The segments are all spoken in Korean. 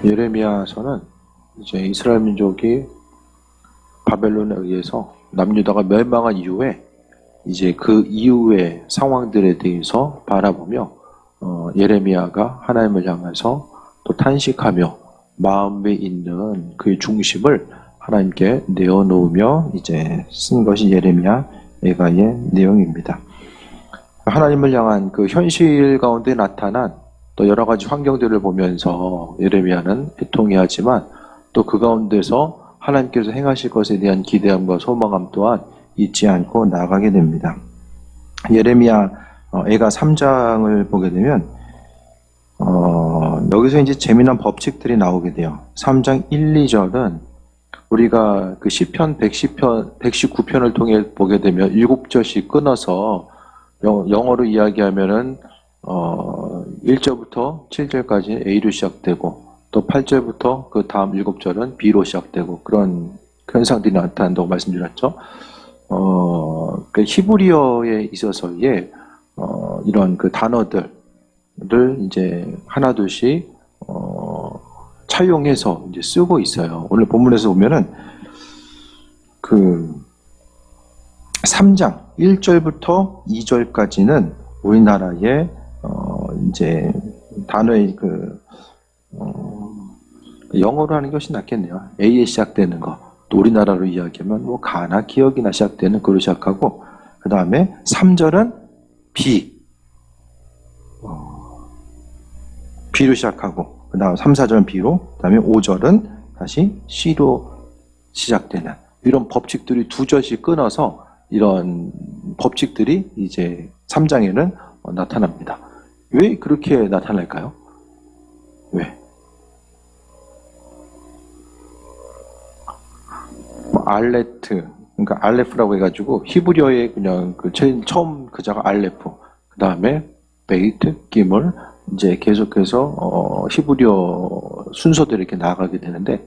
예레미야서는 이제 이스라엘 민족이 바벨론에 의해서 남유다가 멸망한 이후에 이제 그 이후의 상황들에 대해서 바라보며 예레미야가 하나님을 향해서 또 탄식하며 마음에 있는 그의 중심을 하나님께 내어놓으며 이제 쓴 것이 예레미야 애가의 내용입니다. 하나님을 향한 그 현실 가운데 나타난 또 여러 가지 환경들을 보면서 예레미야는 애통해하지만 또 그 가운데서 하나님께서 행하실 것에 대한 기대함과 소망함 또한 잊지 않고 나아가게 됩니다. 예레미야 애가 3장을 보게 되면 여기서 이제 재미난 법칙들이 나오게 돼요. 3장 1, 2절은 우리가 그 시편 119편을 통해 보게 되면 7절씩 끊어서 영어로 이야기하면은 1절부터 7절까지 A로 시작되고 또 8절부터 그 다음 7절은 B로 시작되고 그런 현상들이 나타난다고 말씀드렸죠. 그 히브리어에 있어서의 이런 그 단어들을 이제 하나둘씩 차용해서 이제 쓰고 있어요. 오늘 본문에서 보면은 그 3장 1절부터 2절까지는 우리나라의 이제 단어의 영어로 하는 것이 낫겠네요. A에 시작되는 거. 또 우리나라로 이야기하면 뭐 가나 기억이나 시작되는 그로 시작하고 그 다음에 3절은 B. B로 시작하고 그 다음 3, 4절은 B로 그 다음에 5절은 다시 C로 시작되는 이런 법칙들이 2절씩 끊어서 이런 법칙들이 이제 3장에는 나타납니다. 왜 그렇게 나타날까요? 왜? 알레트, 그러니까 알레프라고 해가지고 히브리어의 그냥 그 제일 처음 그자가 알레프, 그 다음에 베이트, 기물 이제 계속해서 히브리어 순서대로 이렇게 나아가게 되는데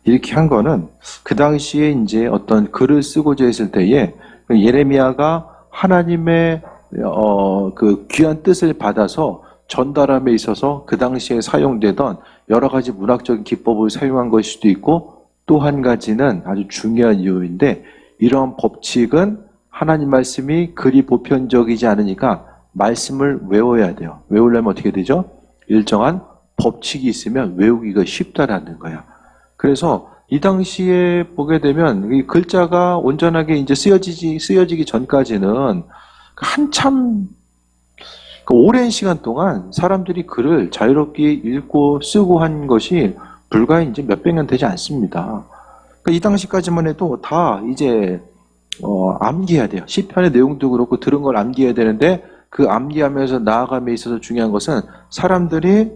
이렇게 한 거는 그 당시에 이제 어떤 글을 쓰고자 했을 때에 예레미야가 하나님의 그 귀한 뜻을 받아서 전달함에 있어서 그 당시에 사용되던 여러 가지 문학적인 기법을 사용한 것일 수도 있고 또 한 가지는 아주 중요한 이유인데 이런 법칙은 하나님 말씀이 그리 보편적이지 않으니까 말씀을 외워야 돼요. 외우려면 어떻게 되죠? 일정한 법칙이 있으면 외우기가 쉽다라는 거야. 그래서 이 당시에 보게 되면 이 글자가 온전하게 이제 쓰여지기 전까지는 한참 오랜 시간 동안 사람들이 글을 자유롭게 읽고 쓰고 한 것이 불과 이제 몇백 년 되지 않습니다. 그러니까 이 당시까지만 해도 다 이제 암기해야 돼요. 시편의 내용도 그렇고 들은 걸 암기해야 되는데 그 암기하면서 나아감에 있어서 중요한 것은 사람들이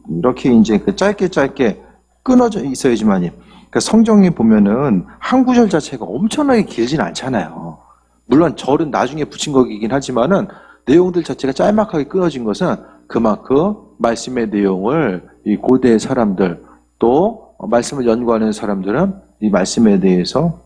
이렇게 이제 짧게 끊어져 있어야지만이. 그러니까 성경에 보면은 한 구절 자체가 엄청나게 길진 않잖아요. 물론 절은 나중에 붙인 거긴 하지만은 내용들 자체가 짤막하게 끊어진 것은 그만큼 말씀의 내용을 이 고대의 사람들 또 말씀을 연구하는 사람들은 이 말씀에 대해서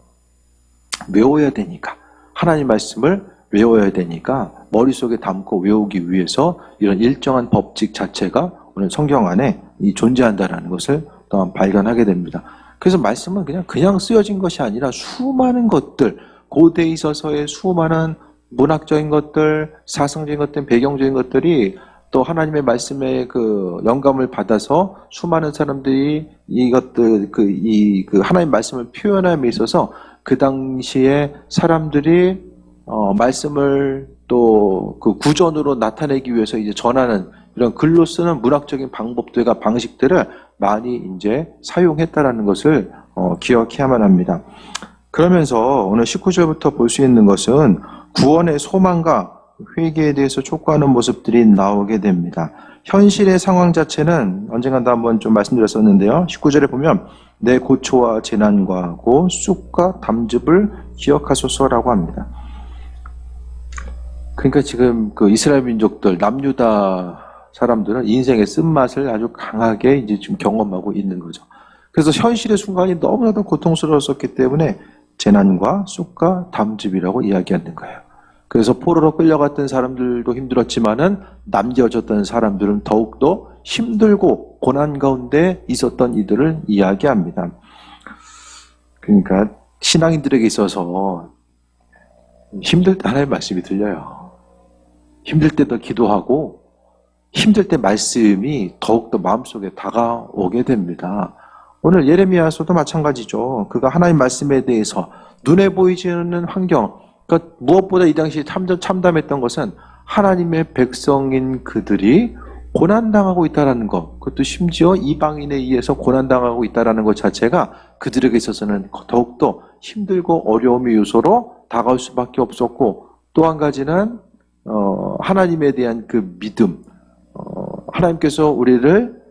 외워야 되니까 하나님 말씀을 외워야 되니까 머릿속에 담고 외우기 위해서 이런 일정한 법칙 자체가 오늘 성경 안에 존재한다는 것을 또한 발견하게 됩니다. 그래서 말씀은 그냥 쓰여진 것이 아니라 수많은 것들 고대에 있어서의 수많은 문학적인 것들, 사성적인 것들, 배경적인 것들이 또 하나님의 말씀에 그 영감을 받아서 수많은 사람들이 이것들 그 하나님의 말씀을 표현함에 있어서 그 당시에 사람들이 말씀을 또 그 구전으로 나타내기 위해서 이제 전하는 이런 글로 쓰는 문학적인 방법들과 방식들을 많이 이제 사용했다라는 것을 기억해야만 합니다. 그러면서 오늘 19절부터 볼 수 있는 것은 구원의 소망과 회개에 대해서 촉구하는 모습들이 나오게 됩니다. 현실의 상황 자체는 언젠가도 한번 좀 말씀드렸었는데요. 19절에 보면 내 고초와 재난과 고 쑥과 담즙을 기억하소서라고 합니다. 그러니까 지금 그 이스라엘 민족들, 남유다 사람들은 인생의 쓴맛을 아주 강하게 이제 지금 경험하고 있는 거죠. 그래서 현실의 순간이 너무나도 고통스러웠었기 때문에 재난과 쑥과 담즙이라고 이야기하는 거예요. 그래서 포로로 끌려갔던 사람들도 힘들었지만은 남겨졌던 사람들은 더욱더 힘들고 고난 가운데 있었던 이들을 이야기합니다. 그러니까 신앙인들에게 있어서 힘들 때 하나님의 말씀이 들려요. 힘들 때도 기도하고 힘들 때 말씀이 더욱더 마음속에 다가오게 됩니다. 오늘 예레미야서도 마찬가지죠. 그가 하나님 말씀에 대해서 눈에 보이지 않는 환경, 그러니까 무엇보다 이 당시 참담했던 것은 하나님의 백성인 그들이 고난당하고 있다는 것, 그것도 심지어 이방인에 의해서 고난당하고 있다는 것 자체가 그들에게 있어서는 더욱더 힘들고 어려움의 요소로 다가올 수밖에 없었고, 또 한 가지는 하나님에 대한 그 믿음, 하나님께서 우리를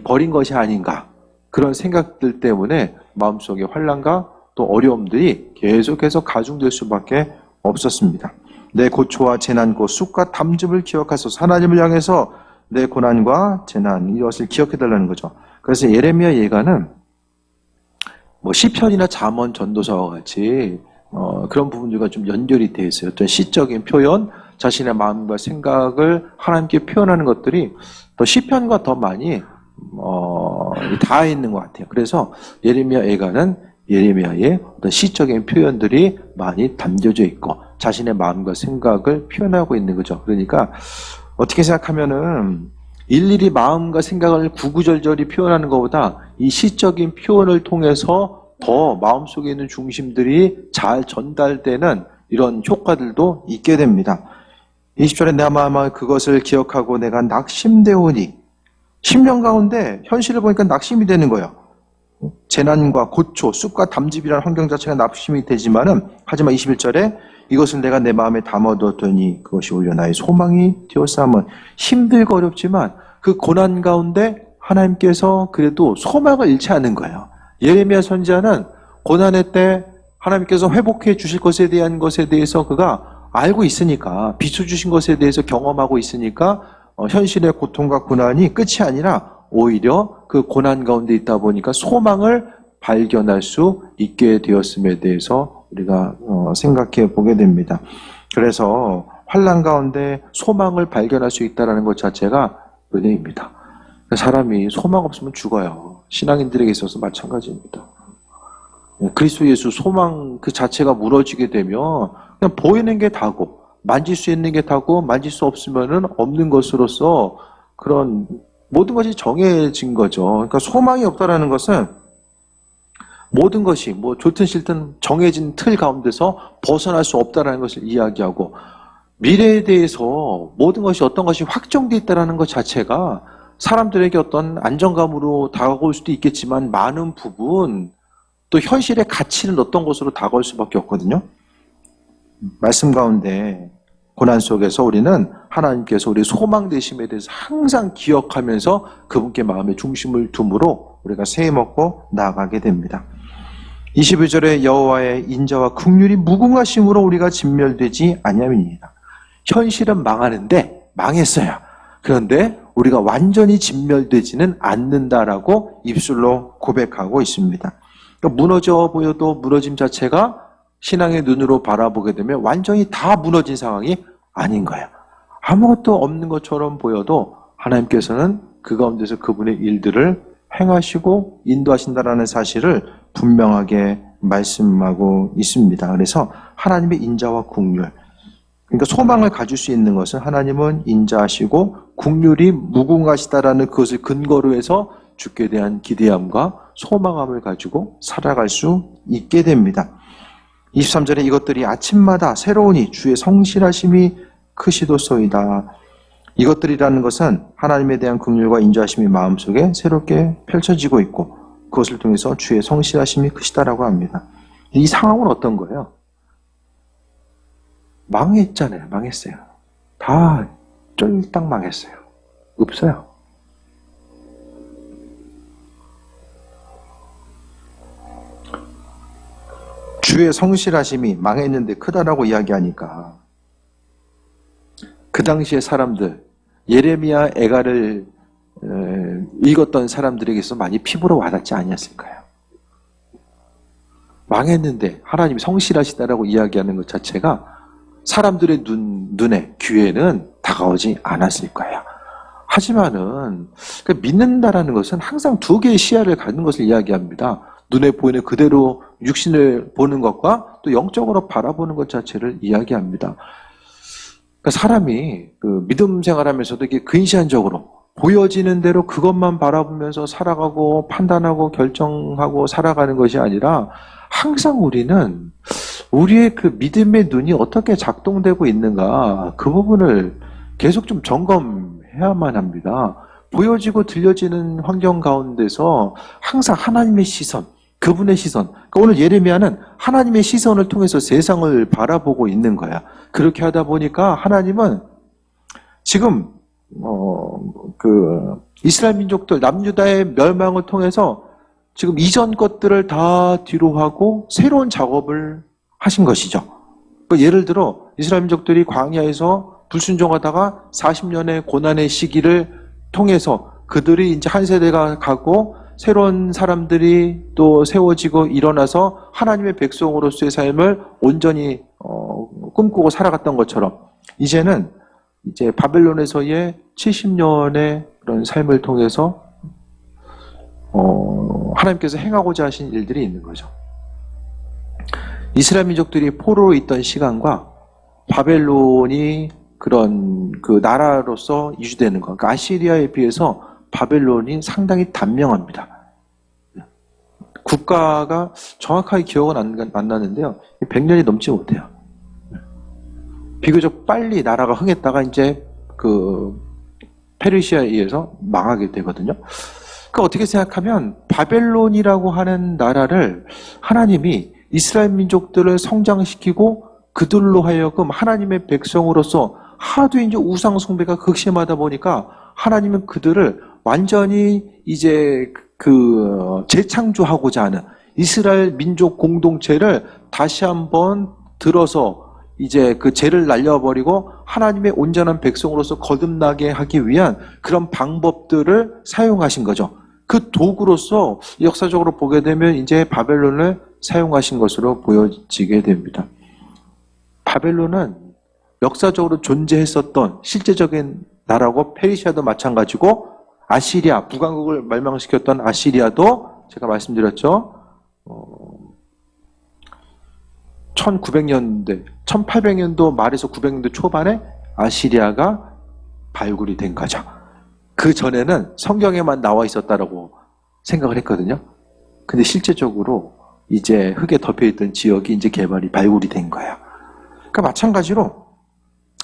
버린 것이 아닌가, 그런 생각들 때문에 마음속에 환난과 또 어려움들이 계속해서 가중될 수밖에 없었습니다. 내 고초와 재난, 곧 쑥과 담즙을 기억하소서. 하나님을 향해서 내 고난과 재난, 이것을 기억해달라는 거죠. 그래서 예레미야 예가는 뭐 시편이나 잠언, 전도서와 같이 그런 부분들과 좀 연결이 되어 있어요. 어떤 시적인 표현, 자신의 마음과 생각을 하나님께 표현하는 것들이 더 시편과 더 많이 닿아 있는 것 같아요. 그래서 예레미야 예가는 예레미야의 어떤 시적인 표현들이 많이 담겨져 있고 자신의 마음과 생각을 표현하고 있는 거죠. 그러니까 어떻게 생각하면은 일일이 마음과 생각을 구구절절히 표현하는 것보다 이 시적인 표현을 통해서 더 마음속에 있는 중심들이 잘 전달되는 이런 효과들도 있게 됩니다. 20절에 내 마음에 그것을 기억하고 내가 낙심되오니, 심령 가운데 현실을 보니까 낙심이 되는 거예요. 재난과 고초, 쑥과 담즙이라는 환경 자체가 낙심이 되지만은, 하지만 21절에 이것을 내가 내 마음에 담아두었더니 그것이 오히려 나의 소망이 되었사함은, 힘들고 어렵지만 그 고난 가운데 하나님께서 그래도 소망을 잃지 않은 거예요. 예레미야 선지자는 고난의 때 하나님께서 회복해 주실 것에 대한 것에 대해서 그가 알고 있으니까, 비춰주신 것에 대해서 경험하고 있으니까 현실의 고통과 고난이 끝이 아니라 오히려 그 고난 가운데 있다 보니까 소망을 발견할 수 있게 되었음에 대해서 우리가 생각해 보게 됩니다. 그래서 환난 가운데 소망을 발견할 수 있다는 것 자체가 은혜입니다. 사람이 소망 없으면 죽어요. 신앙인들에게 있어서 마찬가지입니다. 그리스도 예수 소망 그 자체가 무너지게 되면 그냥 보이는 게 다고, 만질 수 있는 게 다고, 만질 수 없으면은 없는 것으로서 그런 모든 것이 정해진 거죠. 그러니까 소망이 없다라는 것은 모든 것이 뭐 좋든 싫든 정해진 틀 가운데서 벗어날 수 없다라는 것을 이야기하고, 미래에 대해서 모든 것이 어떤 것이 확정되어 있다라는 것 자체가 사람들에게 어떤 안정감으로 다가올 수도 있겠지만 많은 부분 또 현실의 가치는 어떤 것으로 다가올 수밖에 없거든요. 말씀 가운데 고난 속에서 우리는 하나님께서 우리 소망 되심에 대해서 항상 기억하면서 그분께 마음의 중심을 둠으로 우리가 새해 먹고 나아가게 됩니다. 22절에 여호와의 인자와 긍휼이 무궁하심으로 우리가 진멸되지 아니함이니이다. 현실은 망하는데 망했어요. 그런데 우리가 완전히 진멸되지는 않는다라고 입술로 고백하고 있습니다. 그러니까 무너져 보여도 무너짐 자체가 신앙의 눈으로 바라보게 되면 완전히 다 무너진 상황이 아닌 거예요. 아무것도 없는 것처럼 보여도 하나님께서는 그 가운데서 그분의 일들을 행하시고 인도하신다라는 사실을 분명하게 말씀하고 있습니다. 그래서 하나님의 인자와 긍휼, 그러니까 소망을 가질 수 있는 것은 하나님은 인자하시고 긍휼이 무궁하시다라는 그것을 근거로 해서 주께 대한 기대함과 소망함을 가지고 살아갈 수 있게 됩니다. 23절에 이것들이 아침마다 새로우니 주의 성실하심이 크시도소이다. 이것들이라는 것은 하나님에 대한 긍휼과 인자하심이 마음속에 새롭게 펼쳐지고 있고 그것을 통해서 주의 성실하심이 크시다라고 합니다. 이 상황은 어떤 거예요? 망했잖아요. 망했어요. 다 쫄딱 망했어요. 없어요. 주의 성실하심이 망했는데 크다라고 이야기하니까 그 당시의 사람들, 예레미야 애가를 읽었던 사람들에게서 많이 피부로 와닿지 아니었을까요? 망했는데 하나님이 성실하시다라고 이야기하는 것 자체가 사람들의 눈에, 귀에는 다가오지 않았을 거예요. 하지만은 믿는다라는 것은 항상 두 개의 시야를 갖는 것을 이야기합니다. 눈에 보이는 그대로 육신을 보는 것과 또 영적으로 바라보는 것 자체를 이야기합니다. 그러니까 사람이 그 믿음 생활하면서도 이게 근시안적으로 보여지는 대로 그것만 바라보면서 살아가고 판단하고 결정하고 살아가는 것이 아니라 항상 우리는 우리의 그 믿음의 눈이 어떻게 작동되고 있는가 그 부분을 계속 좀 점검해야만 합니다. 보여지고 들려지는 환경 가운데서 항상 하나님의 시선, 그분의 시선. 그러니까 오늘 예레미야는 하나님의 시선을 통해서 세상을 바라보고 있는 거야. 그렇게 하다 보니까 하나님은 지금 이스라엘 민족들 남유다의 멸망을 통해서 지금 이전 것들을 다 뒤로 하고 새로운 작업을 하신 것이죠. 그러니까 예를 들어 이스라엘 민족들이 광야에서 불순종하다가 40년의 고난의 시기를 통해서 그들이 이제 한 세대가 가고 새로운 사람들이 또 세워지고 일어나서 하나님의 백성으로서의 삶을 온전히 꿈꾸고 살아갔던 것처럼 이제는 이제 바벨론에서의 70년의 그런 삶을 통해서 하나님께서 행하고자 하신 일들이 있는 거죠. 이스라엘 민족들이 포로로 있던 시간과 바벨론이 그런 그 나라로서 이주되는 것, 그러니까 아시리아에 비해서 바벨론이 상당히 단명합니다. 국가가 정확하게 기억은 안 나는데요. 100년이 넘지 못해요. 비교적 빨리 나라가 흥했다가 이제 그 페르시아에 의해서 망하게 되거든요. 그러니까 어떻게 생각하면 바벨론이라고 하는 나라를 하나님이 이스라엘 민족들을 성장시키고 그들로 하여금 하나님의 백성으로서 하도 이제 우상 숭배가 극심하다 보니까 하나님은 그들을 완전히 이제 재창조하고자 하는 이스라엘 민족 공동체를 다시 한번 들어서 이제 그 죄를 날려버리고 하나님의 온전한 백성으로서 거듭나게 하기 위한 그런 방법들을 사용하신 거죠. 그 도구로서 역사적으로 보게 되면 이제 바벨론을 사용하신 것으로 보여지게 됩니다. 바벨론은 역사적으로 존재했었던 실제적인 나라고 페르시아도 마찬가지고 아시리아, 북왕국을 멸망시켰던 아시리아도 제가 말씀드렸죠. 1900년대, 1800년도 말에서 900년도 초반에 아시리아가 발굴이 된 거죠. 그 전에는 성경에만 나와 있었다라고 생각을 했거든요. 근데 실제적으로 이제 흙에 덮여있던 지역이 이제 발굴이 된 거예요. 그러니까 마찬가지로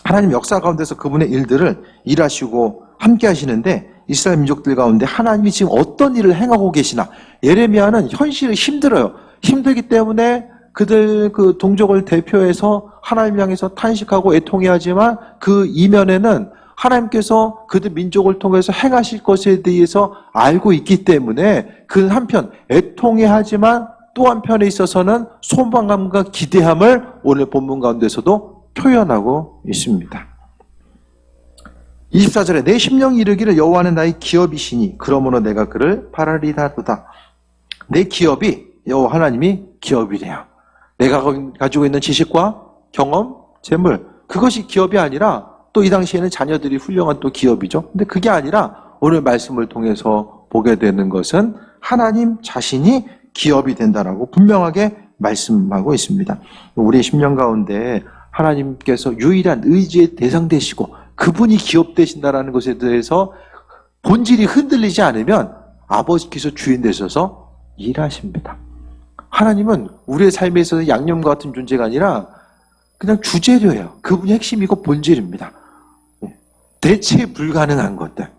하나님 역사 가운데서 그분의 일들을 일하시고 함께 하시는데 이스라엘 민족들 가운데 하나님이 지금 어떤 일을 행하고 계시나 예레미야는 현실이 힘들어요. 힘들기 때문에 그들 그 동족을 대표해서 하나님 향해서 탄식하고 애통해하지만 그 이면에는 하나님께서 그들 민족을 통해서 행하실 것에 대해서 알고 있기 때문에 그 한편 애통해하지만 또 한편에 있어서는 소망감과 기대함을 오늘 본문 가운데서도 표현하고 있습니다. 24절에 내 심령이 이르기를 여호와는 나의 기업이시니 그러므로 내가 그를 바라리다도다. 내 기업이 여호와 하나님이 기업이래요. 내가 가지고 있는 지식과 경험, 재물 그것이 기업이 아니라 또 이 당시에는 자녀들이 훌륭한 또 기업이죠. 근데 그게 아니라 오늘 말씀을 통해서 보게 되는 것은 하나님 자신이 기업이 된다라고 분명하게 말씀하고 있습니다. 우리의 심령 가운데 하나님께서 유일한 의지의 대상 되시고 그분이 기업 되신다라는 것에 대해서 본질이 흔들리지 않으면 아버지께서 주인 되셔서 일하십니다. 하나님은 우리의 삶에 있어서 양념과 같은 존재가 아니라 그냥 주재료예요. 그분이 핵심이고 본질입니다. 대체 불가능한 것들.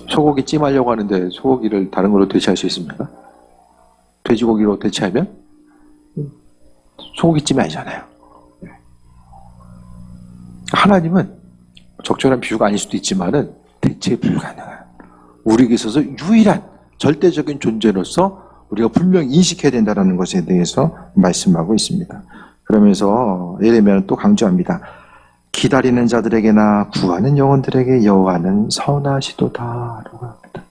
소고기 찜하려고 하는데 소고기를 다른 걸로 대체할 수 있습니까? 돼지고기로 대체하면 소고기찜이 아니잖아요. 하나님은 적절한 비유가 아닐 수도 있지만은 대체 불가능한 우리에게 있어서 유일한 절대적인 존재로서 우리가 분명히 인식해야 된다는 것에 대해서 말씀하고 있습니다. 그러면서 예레미야는 또 강조합니다. 기다리는 자들에게나 구하는 영혼들에게 여호와는 선하시도다라고 합니다.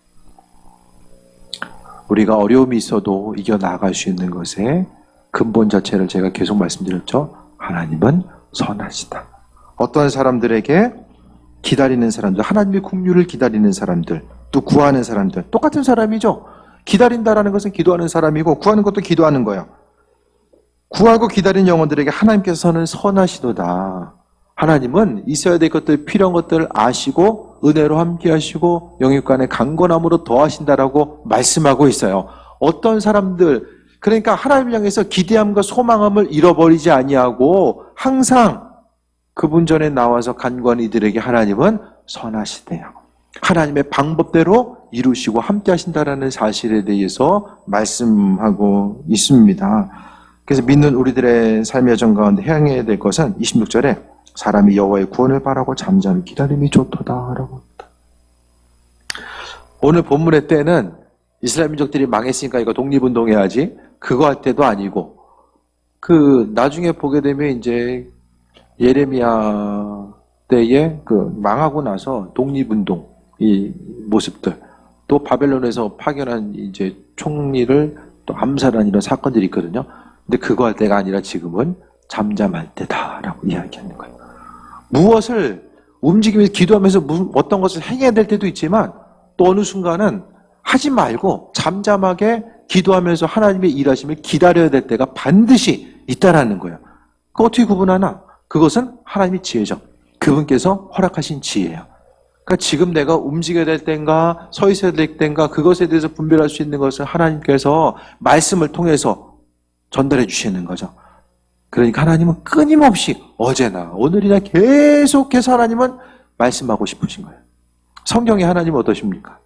우리가 어려움이 있어도 이겨나갈 수 있는 것에 근본 자체를 제가 계속 말씀드렸죠. 하나님은 선하시다. 어떤 사람들에게 기다리는 사람들, 하나님의 긍휼을 기다리는 사람들, 또 구하는 사람들, 똑같은 사람이죠. 기다린다라는 것은 기도하는 사람이고 구하는 것도 기도하는 거예요. 구하고 기다리는 영혼들에게 하나님께서는 선하시도다. 하나님은 있어야 될 것들, 필요한 것들을 아시고 은혜로 함께 하시고 영육간의 강건함으로 더하신다라고 말씀하고 있어요. 어떤 사람들, 그러니까 하나님을 향해서 기대함과 소망함을 잃어버리지 아니하고 항상 그분 전에 나와서 간구하는 이들에게 하나님은 선하시대요. 하나님의 방법대로 이루시고 함께 하신다라는 사실에 대해서 말씀하고 있습니다. 그래서 믿는 우리들의 삶의 여정 가운데 행해야 될 것은 26절에 사람이 여호와의 구원을 바라고 잠잠히 기다림이 좋도다라고 합니다. 오늘 본문의 때는 이스라엘 민족들이 망했으니까 이거 독립운동해야지 그거 할 때도 아니고 나중에 보게 되면 이제 예레미야 때에 망하고 나서 독립운동 이 모습들 또 바벨론에서 파견한 이제 총리를 또 암살한 이런 사건들이 있거든요. 근데 그거 할 때가 아니라 지금은 잠잠할 때다라고 이야기하는 거예요. 무엇을 움직이면서 기도하면서 어떤 것을 행해야 될 때도 있지만 또 어느 순간은 하지 말고 잠잠하게 기도하면서 하나님의 일하심을 기다려야 될 때가 반드시 있다라는 거예요. 그거 어떻게 구분하나? 그것은 하나님의 지혜죠. 그분께서 허락하신 지혜예요. 그러니까 지금 내가 움직여야 될 때인가 서 있어야 될 때인가 그것에 대해서 분별할 수 있는 것을 하나님께서 말씀을 통해서 전달해 주시는 거죠. 그러니까 하나님은 끊임없이 어제나 오늘이나 계속해서 하나님은 말씀하고 싶으신 거예요. 성경에 하나님은 어떠십니까?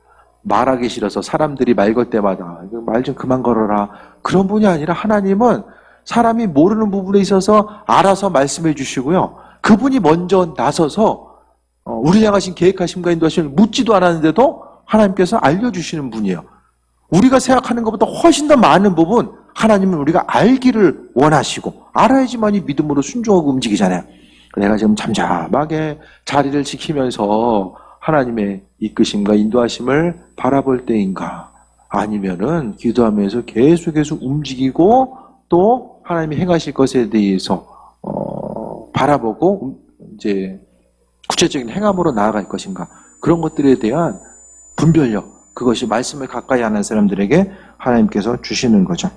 말하기 싫어서 사람들이 말 걸 때마다 말 좀 그만 걸어라 그런 분이 아니라 하나님은 사람이 모르는 부분에 있어서 알아서 말씀해 주시고요. 그분이 먼저 나서서 우리 향하신 계획하심과 인도하심을 묻지도 않았는데도 하나님께서 알려주시는 분이에요. 우리가 생각하는 것보다 훨씬 더 많은 부분 하나님은 우리가 알기를 원하시고 알아야지만이 믿음으로 순종하고 움직이잖아요. 내가 지금 잠잠하게 자리를 지키면서 하나님의 이끄심과 인도하심을 바라볼 때인가 아니면은 기도하면서 계속해서 움직이고 또 하나님이 행하실 것에 대해서 바라보고 이제 구체적인 행함으로 나아갈 것인가 그런 것들에 대한 분별력 그것이 말씀을 가까이 하는 사람들에게 하나님께서 주시는 거죠.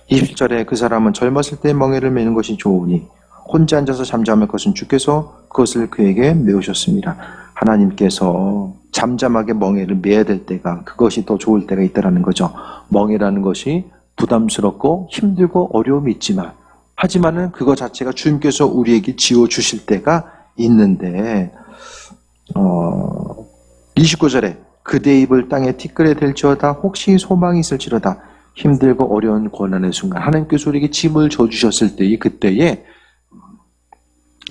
20절에 그 사람은 젊었을 때 멍에를 매는 것이 좋으니 혼자 앉아서 잠잠할 것은 주께서 그것을 그에게 메우셨습니다. 하나님께서 잠잠하게 멍에를 매야 될 때가 그것이 더 좋을 때가 있다는 거죠. 멍에라는 것이 부담스럽고 힘들고 어려움이 있지만 하지만은 그거 자체가 주님께서 우리에게 지어주실 때가 있는데 29절에 그대 입을 땅에 티끌에 댈지어다 혹시 소망이 있을지로다 힘들고 어려운 고난의 순간 하나님께서 우리에게 짐을 져주셨을 때에 그때에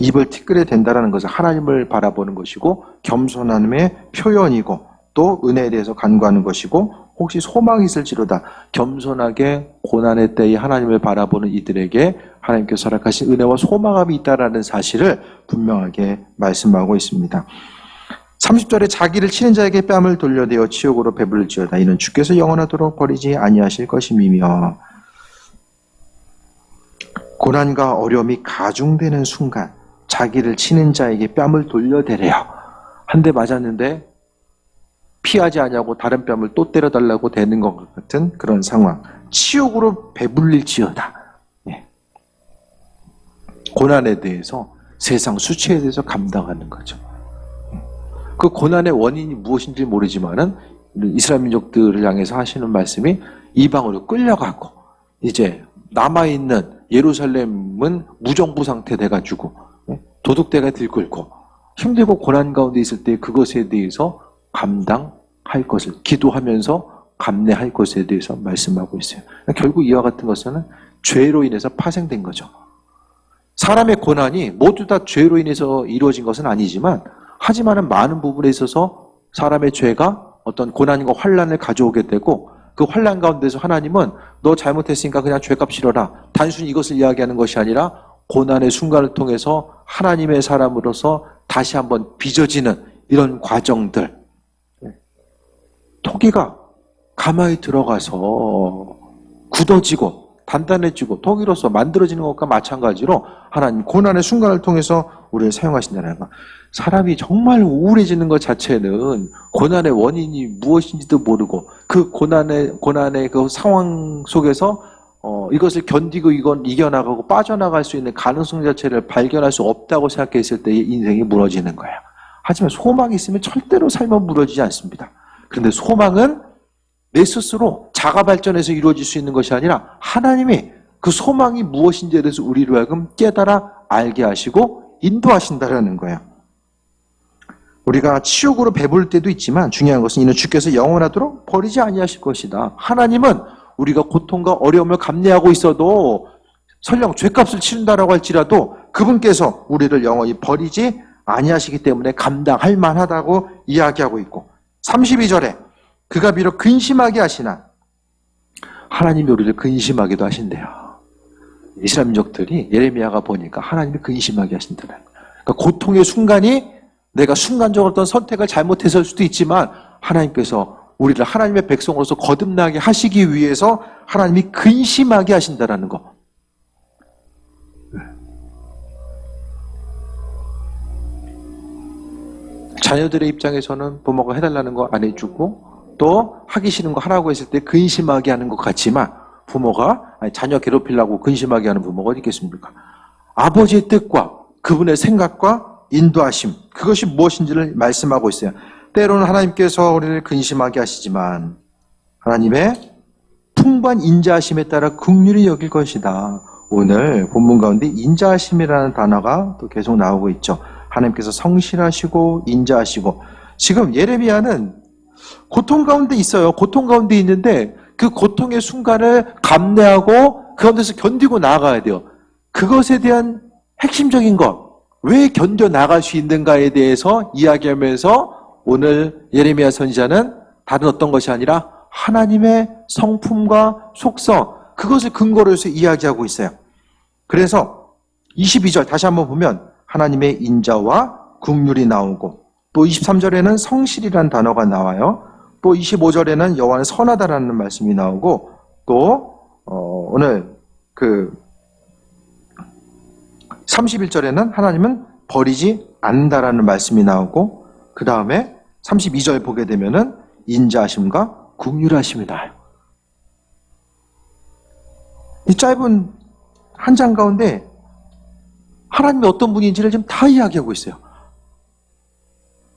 입을 티끌에 댄다라는 것은 하나님을 바라보는 것이고 겸손함의 표현이고 또 은혜에 대해서 간구하는 것이고 혹시 소망이 있을지로다 겸손하게 고난의 때에 하나님을 바라보는 이들에게 하나님께서 허락하신 은혜와 소망함이 있다라는 사실을 분명하게 말씀하고 있습니다. 30절에 자기를 치는 자에게 뺨을 돌려대어 치욕으로 배부를지어다 이는 주께서 영원하도록 버리지 아니하실 것임이며 고난과 어려움이 가중되는 순간 자기를 치는 자에게 뺨을 돌려대래요. 한 대 맞았는데 피하지 않냐고 다른 뺨을 또 때려달라고 되는 것 같은 그런 상황. 치욕으로 배불릴지어다. 고난에 대해서 세상 수치에 대해서 감당하는 거죠. 그 고난의 원인이 무엇인지 모르지만은 이스라엘 민족들을 향해서 하시는 말씀이 이방으로 끌려가고 이제 남아있는 예루살렘은 무정부 상태 돼가지고 도둑대가 들끓고 힘들고 고난 가운데 있을 때 그것에 대해서 감당할 것을 기도하면서 감내할 것에 대해서 말씀하고 있어요. 결국 이와 같은 것은 죄로 인해서 파생된 거죠. 사람의 고난이 모두 다 죄로 인해서 이루어진 것은 아니지만 하지만은 많은 부분에 있어서 사람의 죄가 어떤 고난과 환난을 가져오게 되고 그 환난 가운데서 하나님은 너 잘못했으니까 그냥 죄값 치러라. 단순히 이것을 이야기하는 것이 아니라 고난의 순간을 통해서 하나님의 사람으로서 다시 한번 빚어지는 이런 과정들. 토기가 가마에 들어가서 굳어지고 단단해지고 통일로서 만들어지는 것과 마찬가지로 하나님 고난의 순간을 통해서 우리를 사용하신다는 것. 사람이 정말 우울해지는 것 자체는 고난의 원인이 무엇인지도 모르고 그 고난의 그 상황 속에서 이것을 견디고 이건 이겨나가고 빠져나갈 수 있는 가능성 자체를 발견할 수 없다고 생각했을 때 인생이 무너지는 거예요. 하지만 소망이 있으면 절대로 삶은 무너지지 않습니다. 그런데 소망은 내 스스로 자가 발전해서 이루어질 수 있는 것이 아니라 하나님이 그 소망이 무엇인지에 대해서 우리로 하여금 깨달아 알게 하시고 인도하신다라는 거예요. 우리가 치욕으로 배부를 때도 있지만 중요한 것은 이는 주께서 영원하도록 버리지 아니하실 것이다. 하나님은 우리가 고통과 어려움을 감내하고 있어도 설령 죄값을 치른다라고 할지라도 그분께서 우리를 영원히 버리지 아니하시기 때문에 감당할 만하다고 이야기하고 있고 32절에 그가 비록 근심하게 하시나 하나님이 우리를 근심하기도 하신대요. 이스라엘 민족들이 예레미야가 보니까 하나님이 근심하게 하신다는 거예요. 그러니까 고통의 순간이 내가 순간적으로 어떤 선택을 잘못했을 수도 있지만 하나님께서 우리를 하나님의 백성으로서 거듭나게 하시기 위해서 하나님이 근심하게 하신다는 거. 자녀들의 입장에서는 부모가 해달라는 거 안 해주고 또 하기 싫은 거 하라고 했을 때 근심하게 하는 것 같지만 자녀 괴롭히려고 근심하게 하는 부모가 어디 있겠습니까? 아버지의 뜻과 그분의 생각과 인도하심, 그것이 무엇인지를 말씀하고 있어요. 때로는 하나님께서 우리를 근심하게 하시지만 하나님의 풍부한 인자하심에 따라 긍휼히 여길 것이다. 오늘 본문 가운데 인자하심이라는 단어가 또 계속 나오고 있죠. 하나님께서 성실하시고 인자하시고 지금 예레미야는 고통 가운데 있어요. 고통 가운데 있는데 그 고통의 순간을 감내하고 그 가운데서 견디고 나아가야 돼요. 그것에 대한 핵심적인 것, 왜 견뎌 나갈 수 있는가에 대해서 이야기하면서 오늘 예레미야 선지자는 다른 어떤 것이 아니라 하나님의 성품과 속성, 그것을 근거로 해서 이야기하고 있어요. 그래서 22절 다시 한번 보면 하나님의 인자와 긍휼이 나오고 또 23절에는 성실이라는 단어가 나와요. 또 25절에는 여호와는 선하다라는 말씀이 나오고 또 오늘 그 31절에는 하나님은 버리지 않는다라는 말씀이 나오고 그 다음에 32절 보게 되면은 인자하심과 긍휼하심이 나와요. 이 짧은 한 장 가운데 하나님이 어떤 분인지를 지금 다 이야기하고 있어요.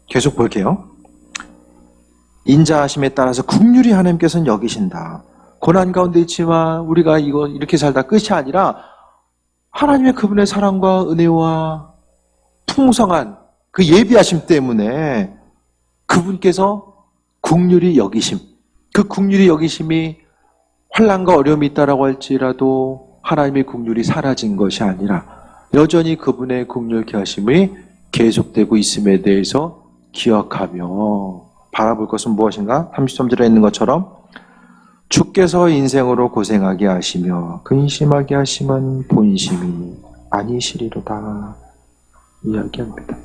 계속 볼게요. 인자하심에 따라서 긍휼히 하나님께서는 여기신다. 고난 가운데 있지만 우리가 이거 이렇게 살다 끝이 아니라 하나님의 그분의 사랑과 은혜와 풍성한 그 예비하심 때문에 그분께서 긍휼히 여기심, 그 긍휼히 여기심이 환난과 어려움이 있다라고 할지라도 하나님의 긍휼이 사라진 것이 아니라 여전히 그분의 긍휼케 하심이 계속되고 있음에 대해서 기억하며 바라볼 것은 무엇인가? 33절에 있는 것처럼 주께서 인생으로 고생하게 하시며 근심하게 하심은 본심이 아니시리로다 이야기합니다.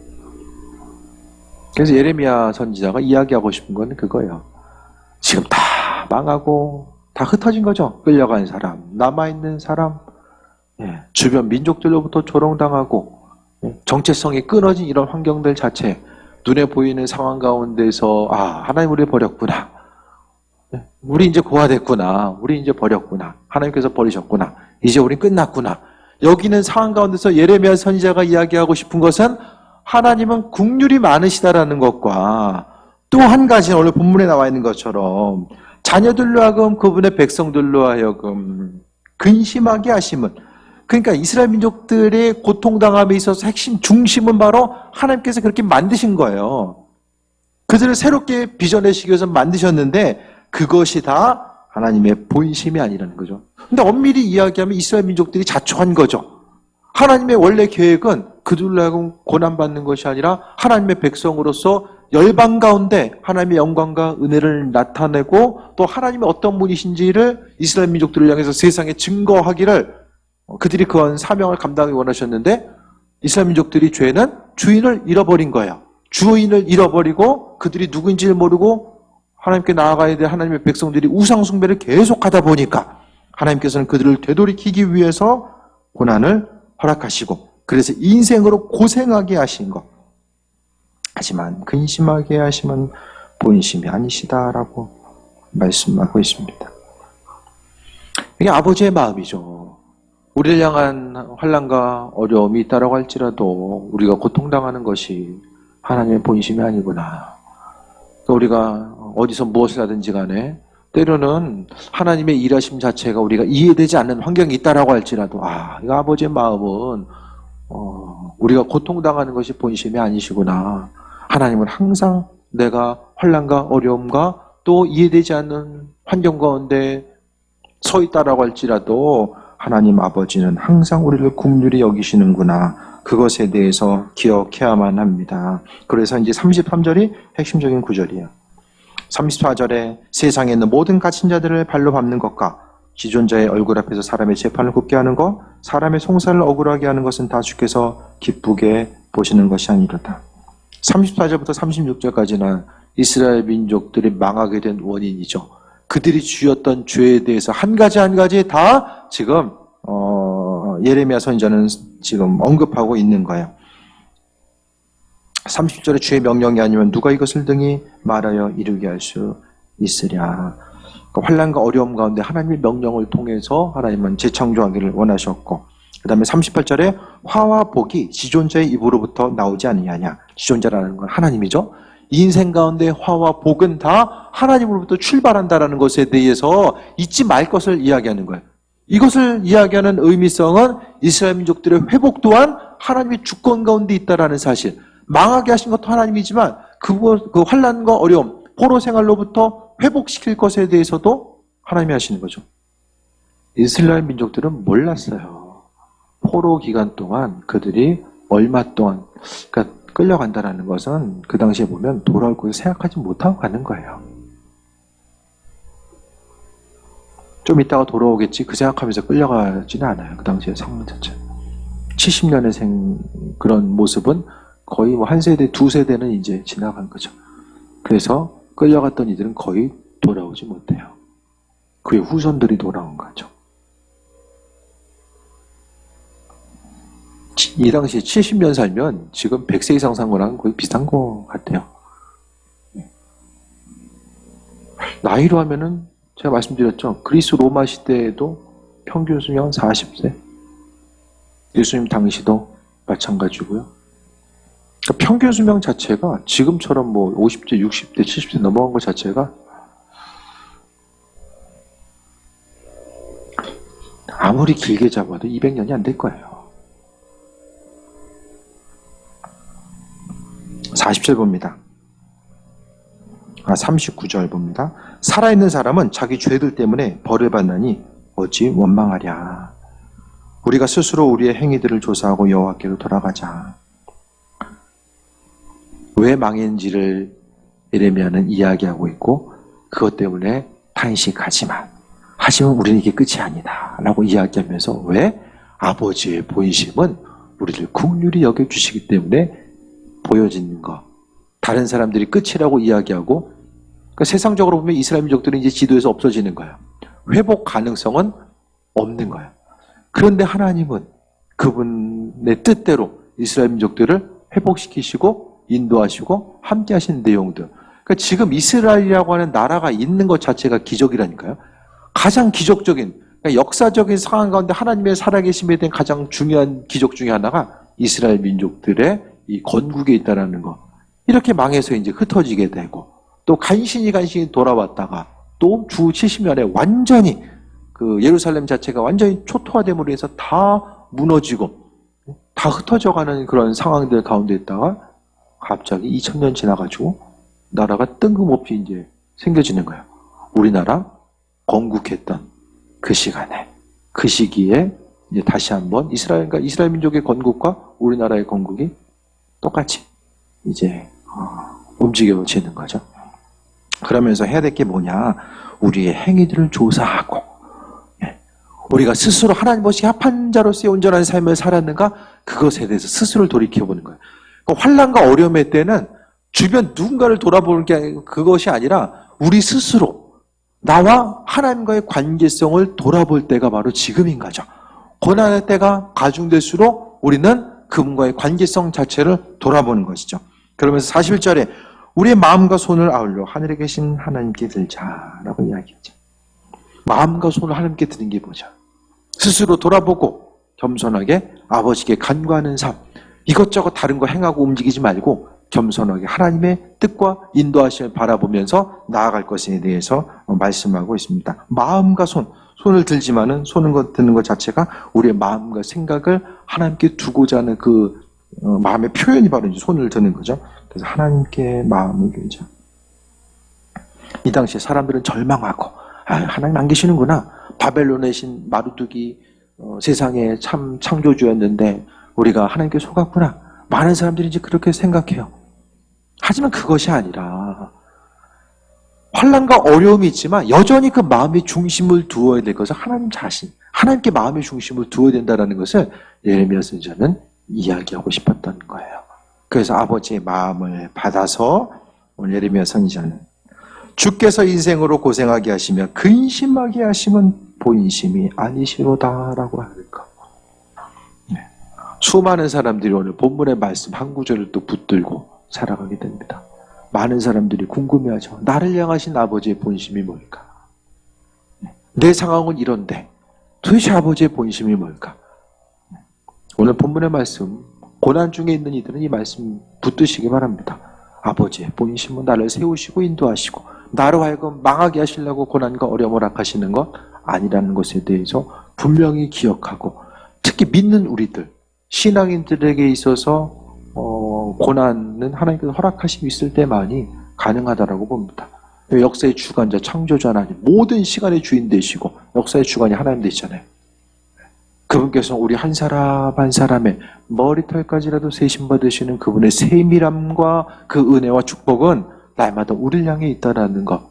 그래서 예레미야 선지자가 이야기하고 싶은 건 그거예요. 지금 다 망하고 다 흩어진 거죠. 끌려간 사람, 남아있는 사람, 주변 민족들로부터 조롱당하고 정체성이 끊어진 이런 환경들 자체, 눈에 보이는 상황 가운데서 하나님 우리 버렸구나. 우리 이제 고아됐구나. 우리 이제 버렸구나. 하나님께서 버리셨구나. 이제 우리 끝났구나. 여기는 상황 가운데서 예레미야 선지자가 이야기하고 싶은 것은 하나님은 긍휼이 많으시다라는 것과 또 한 가지는 오늘 본문에 나와 있는 것처럼 자녀들로 하여금 그분의 백성들로 하여금 근심하게 하심은, 그러니까 이스라엘 민족들의 고통당함에 있어서 핵심 중심은 바로 하나님께서 그렇게 만드신 거예요. 그들을 새롭게 빚어내시기 위해서 만드셨는데 그것이 다 하나님의 본심이 아니라는 거죠. 근데 엄밀히 이야기하면 이스라엘 민족들이 자초한 거죠. 하나님의 원래 계획은 그들로 하여금 고난받는 것이 아니라 하나님의 백성으로서 열방 가운데 하나님의 영광과 은혜를 나타내고 또 하나님의 어떤 분이신지를 이스라엘 민족들을 향해서 세상에 증거하기를 그들이 그런 사명을 감당하기 원하셨는데 이스라엘 민족들이 죄는 주인을 잃어버린 거예요. 주인을 잃어버리고 그들이 누구인지를 모르고 하나님께 나아가야 될 하나님의 백성들이 우상 숭배를 계속하다 보니까 하나님께서는 그들을 되돌이키기 위해서 고난을 허락하시고 그래서 인생으로 고생하게 하신 것. 하지만 근심하게 하시면 본심이 아니시다라고 말씀하고 있습니다. 이게 아버지의 마음이죠. 우리를 향한 환난과 어려움이 있다라고 할지라도 우리가 고통당하는 것이 하나님의 본심이 아니구나. 우리가 어디서 무엇을 하든지 간에 때로는 하나님의 일하심 자체가 우리가 이해되지 않는 환경이 있다라고 할지라도 이거 아버지의 마음은 우리가 고통당하는 것이 본심이 아니시구나. 하나님은 항상 내가 환난과 어려움과 또 이해되지 않는 환경 가운데 서 있다라고 할지라도 하나님 아버지는 항상 우리를 긍휼히 여기시는구나. 그것에 대해서 기억해야만 합니다. 그래서 이제 33절이 핵심적인 구절이에요. 34절에 세상에 있는 모든 갇힌 자들을 발로 밟는 것과 지존자의 얼굴 앞에서 사람의 재판을 굽게 하는 것, 사람의 송사를 억울하게 하는 것은 다 주께서 기쁘게 보시는 것이 아니로다. 34절부터 36절까지는 이스라엘 민족들이 망하게 된 원인이죠. 그들이 지었던 죄에 대해서 한 가지 한 가지 다 지금 예레미야 선지자는 지금 언급하고 있는 거예요. 30절에 주의 명령이 아니면 누가 이것을 등이 말하여 이루게 할 수 있으랴. 환난과 어려움 가운데 하나님의 명령을 통해서 하나님은 재창조하기를 원하셨고, 그 다음에 38절에 화와 복이 지존자의 입으로부터 나오지 아니하냐. 지존자라는 건 하나님이죠. 인생 가운데 화와 복은 다 하나님으로부터 출발한다라는 것에 대해서 잊지 말 것을 이야기하는 거예요. 이것을 이야기하는 의미성은 이스라엘 민족들의 회복 또한 하나님의 주권 가운데 있다라는 사실. 망하게 하신 것도 하나님이지만 그 환난과 어려움, 포로 생활로부터 회복시킬 것에 대해서도 하나님이 하시는 거죠. 이스라엘 민족들은 몰랐어요. 포로 기간 동안 그들이 얼마 동안 그러니까 끌려간다라는 것은 그 당시에 보면 돌아올 것을 생각하지 못하고 가는 거예요. 좀 이따가 돌아오겠지 그 생각하면서 끌려가지는 않아요. 그 당시의 상황 자체. 70년의 그런 모습은 거의 한 세대, 두 세대는 이제 지나간 거죠. 그래서 끌려갔던 이들은 거의 돌아오지 못해요. 그의 후손들이 돌아온 거죠. 이 당시에 70년 살면 지금 100세 이상 산 거랑 거의 비슷한 것 같아요. 나이로 하면은 제가 말씀드렸죠. 그리스 로마 시대에도 평균 수명은 40세. 예수님 당시도 마찬가지고요. 그러니까 평균 수명 자체가 지금처럼 뭐 50대, 60대, 70대 넘어간 것 자체가 아무리 길게 잡아도 200년이 안 될 거예요. 40절 봅니다. 39절 봅니다. 살아있는 사람은 자기 죄들 때문에 벌을 받나니 어찌 원망하랴. 우리가 스스로 우리의 행위들을 조사하고 여호와께로 돌아가자. 왜 망했는지를 예레미야는 이야기하고 있고 그것 때문에 탄식하지만 하지만 우리는 이게 끝이 아니다 라고 이야기하면서 왜? 아버지의 본심은 우리를 긍휼히 여겨주시기 때문에 보여지는 것. 다른 사람들이 끝이라고 이야기하고 그러니까 세상적으로 보면 이스라엘 민족들은 이제 지도에서 없어지는 거예요. 회복 가능성은 없는 거예요. 그런데 하나님은 그분의 뜻대로 이스라엘 민족들을 회복시키시고 인도하시고 함께 하시는 내용들. 그러니까 지금 이스라엘이라고 하는 나라가 있는 것 자체가 기적이라니까요. 가장 기적적인 그러니까 역사적인 상황 가운데 하나님의 살아계심에 대한 가장 중요한 기적 중에 하나가 이스라엘 민족들의 이 건국에 있다라는 거. 이렇게 망해서 이제 흩어지게 되고 또 간신히 돌아왔다가 또 주 70년에 완전히 그 예루살렘 자체가 완전히 초토화됨으로 해서 다 무너지고 다 흩어져가는 그런 상황들 가운데 있다가 갑자기 2000년 지나가지고 나라가 뜬금없이 이제 생겨지는 거예요. 우리나라 건국했던 그 시간에 그 시기에 이제 다시 한번 이스라엘 민족의 건국과 우리나라의 건국이 똑같이 이제 움직여지는 거죠. 그러면서 해야 될 게 뭐냐? 우리의 행위들을 조사하고 우리가 스스로 하나님 없이 합한 자로서의 온전한 삶을 살았는가? 그것에 대해서 스스로를 돌이켜보는 거예요. 그러니까 환난과 어려움의 때는 주변 누군가를 돌아보는 게 그것이 아니라 우리 스스로 나와 하나님과의 관계성을 돌아볼 때가 바로 지금인 거죠. 고난의 때가 가중될수록 우리는 그분과의 관계성 자체를 돌아보는 것이죠. 그러면서 41절에 우리의 마음과 손을 아울러 하늘에 계신 하나님께 들자라고 이야기하죠. 마음과 손을 하나님께 드는 게 뭐죠? 스스로 돌아보고 겸손하게 아버지께 간구하는 삶. 이것저것 다른 거 행하고 움직이지 말고 겸손하게 하나님의 뜻과 인도하심을 바라보면서 나아갈 것에 대해서 말씀하고 있습니다. 마음과 손을 들지만은 손을 드는 것 자체가 우리의 마음과 생각을 하나님께 두고자 하는 그 마음의 표현이 바로 이제 손을 드는 거죠. 그래서 하나님께 마음을 들자. 이 당시에 사람들은 절망하고 하나님 안 계시는구나. 바벨론의 신 마루두기 세상의 참 창조주였는데 우리가 하나님께 속았구나. 많은 사람들이 이제 그렇게 생각해요. 하지만 그것이 아니라 환난과 어려움이 있지만 여전히 그 마음의 중심을 두어야 될 것은 하나님 자신, 하나님께 마음의 중심을 두어야 된다는 것을 예레미야 선지자는 이야기하고 싶었던 거예요. 그래서 아버지의 마음을 받아서 오늘 예레미야 선지자는 주께서 인생으로 고생하게 하시며 근심하게 하심은 본심이 아니시로다라고 할까. 수많은 사람들이 오늘 본문의 말씀 한 구절을 또 붙들고 살아가게 됩니다. 많은 사람들이 궁금해하죠. 나를 향하신 아버지의 본심이 뭘까? 내 상황은 이런데 도대체 아버지의 본심이 뭘까? 오늘 본문의 말씀, 고난 중에 있는 이들은 이 말씀 붙드시기 바랍니다. 아버지의 본심은 나를 세우시고 인도하시고 나로 하여금 망하게 하시려고 고난과 어려움을 허락하시는 것 아니라는 것에 대해서 분명히 기억하고, 특히 믿는 우리들, 신앙인들에게 있어서 고난은 하나님께서 허락하심이 있을 때만이 가능하다라고 봅니다. 역사의 주관자, 창조자 하나님, 모든 시간의 주인 되시고 역사의 주관이 하나님 되시잖아요. 그분께서 우리 한 사람 한 사람의 머리털까지라도 세심 받으시는 그분의 세밀함과 그 은혜와 축복은 날마다 우리를 향해 있다라는 것.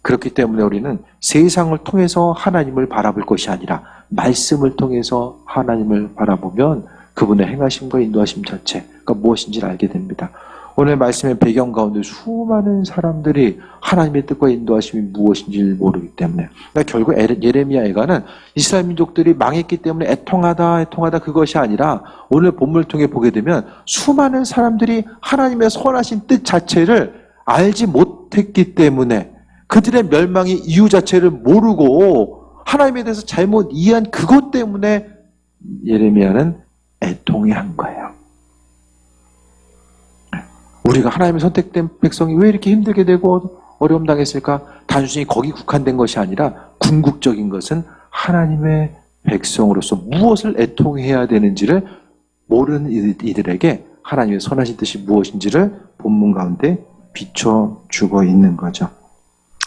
그렇기 때문에 우리는 세상을 통해서 하나님을 바라볼 것이 아니라 말씀을 통해서 하나님을 바라보면 그분의 행하심과 인도하심 자체가 무엇인지를 알게 됩니다. 오늘 말씀의 배경 가운데 수많은 사람들이 하나님의 뜻과 인도하심이 무엇인지를 모르기 때문에, 그러니까 결국 예레미야 애가는 이스라엘 민족들이 망했기 때문에 애통하다 그것이 아니라 오늘 본문을 통해 보게 되면 수많은 사람들이 하나님의 선하신 뜻 자체를 알지 못했기 때문에 그들의 멸망의 이유 자체를 모르고 하나님에 대해서 잘못 이해한 그것 때문에 예레미야는 애통해한 거예요. 우리가 하나님의 선택된 백성이 왜 이렇게 힘들게 되고 어려움 당했을까? 단순히 거기 국한된 것이 아니라 궁극적인 것은 하나님의 백성으로서 무엇을 애통해야 되는지를 모르는 이들에게 하나님의 선하신 뜻이 무엇인지를 본문 가운데 비춰주고 있는 거죠.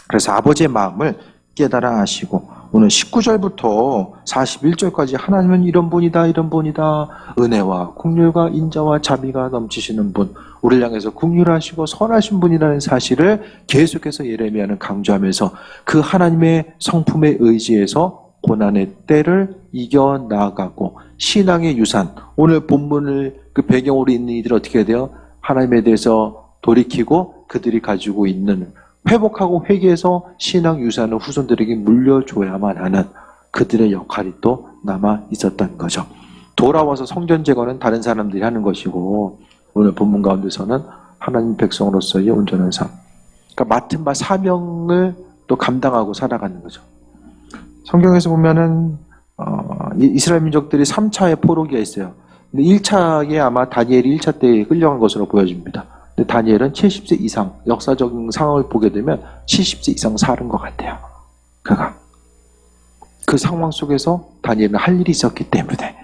그래서 아버지의 마음을 깨달아 하시고 오늘 19절부터 41절까지 하나님은 이런 분이다, 이런 분이다. 은혜와 긍휼과 인자와 자비가 넘치시는 분, 우리를 향해서 긍휼하시고 선하신 분이라는 사실을 계속해서 예레미야는 강조하면서 그 하나님의 성품에 의지해서 고난의 때를 이겨나가고 신앙의 유산, 오늘 본문을 그 배경으로 있는 이들이 어떻게 해야 돼요? 하나님에 대해서 돌이키고 그들이 가지고 있는 회복하고 회개해서 신앙 유산을 후손들에게 물려줘야만 하는 그들의 역할이 또 남아 있었던 거죠. 돌아와서 성전 제거는 다른 사람들이 하는 것이고 오늘 본문 가운데서는 하나님 백성으로서의 온전한 삶, 그러니까 맡은 바 사명을 또 감당하고 살아가는 거죠. 성경에서 보면은 이스라엘 민족들이 3차의 포로기가 있어요. 근데 1차에 아마 다니엘이 1차 때 끌려간 것으로 보여집니다. 근데 다니엘은 70세 이상, 역사적인 상황을 보게 되면 70세 이상 살은 것 같아요. 그가. 그 상황 속에서 다니엘은 할 일이 있었기 때문에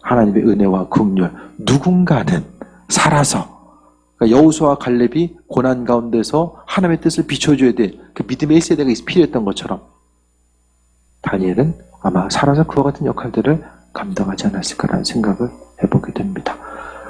하나님의 은혜와 긍휼, 누군가는 살아서, 그러니까 여호수아와 갈렙이 고난 가운데서 하나님의 뜻을 비춰줘야 될 그 믿음의 1세대가 필요했던 것처럼 다니엘은 아마 살아서 그와 같은 역할들을 감당하지 않았을까라는 생각을 해보게 됩니다.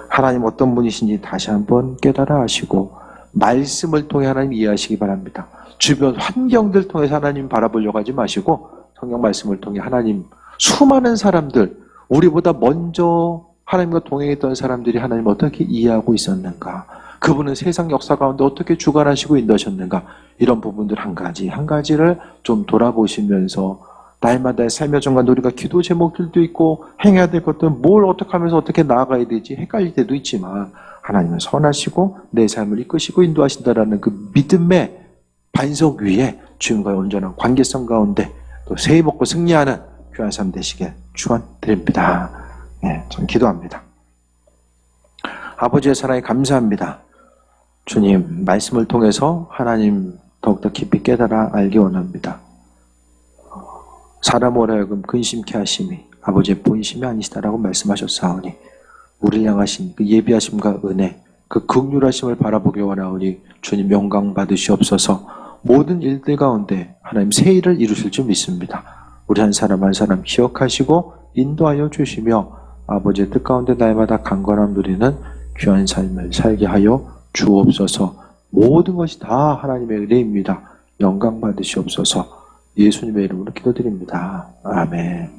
하나님 어떤 분이신지 다시 한번 깨달아 하시고 말씀을 통해 하나님 이해하시기 바랍니다. 주변 환경들 통해서 하나님 바라보려고 하지 마시고 성경 말씀을 통해 하나님, 수많은 사람들, 우리보다 먼저 하나님과 동행했던 사람들이 하나님 어떻게 이해하고 있었는가, 그분은 세상 역사 가운데 어떻게 주관하시고 인도하셨는가, 이런 부분들 한 가지 한 가지를 좀 돌아보시면서 날마다의 삶의 정관, 우리가 기도 제목들도 있고 행해야 될 것들은 뭘 어떻게 하면서 어떻게 나아가야 되지 헷갈릴 때도 있지만, 하나님은 선하시고 내 삶을 이끄시고 인도하신다라는 그 믿음의 반석 위에 주님과의 온전한 관계성 가운데 또 새해 먹고 승리하는 귀한 삶 되시길 축원드립니다. 전 기도합니다. 아버지의 사랑에 감사합니다. 주님, 말씀을 통해서 하나님 더욱더 깊이 깨달아 알기 원합니다. 사람으로 하여금 근심케 하심이 아버지의 본심이 아니시다라고 말씀하셨사오니, 우리를 향하신 그 예비하심과 은혜, 그 긍휼하심을 바라보기 원하오니 주님 영광 받으시옵소서. 모든 일들 가운데 하나님 새 일을 이루실 줄 믿습니다. 우리 한 사람 한 사람 기억하시고 인도하여 주시며 아버지의 뜻 가운데 날마다 강건함 누리는 귀한 삶을 살게 하여 주옵소서. 모든 것이 다 하나님의 은혜입니다. 영광 받으시옵소서. 예수님의 이름으로 기도드립니다. 아멘.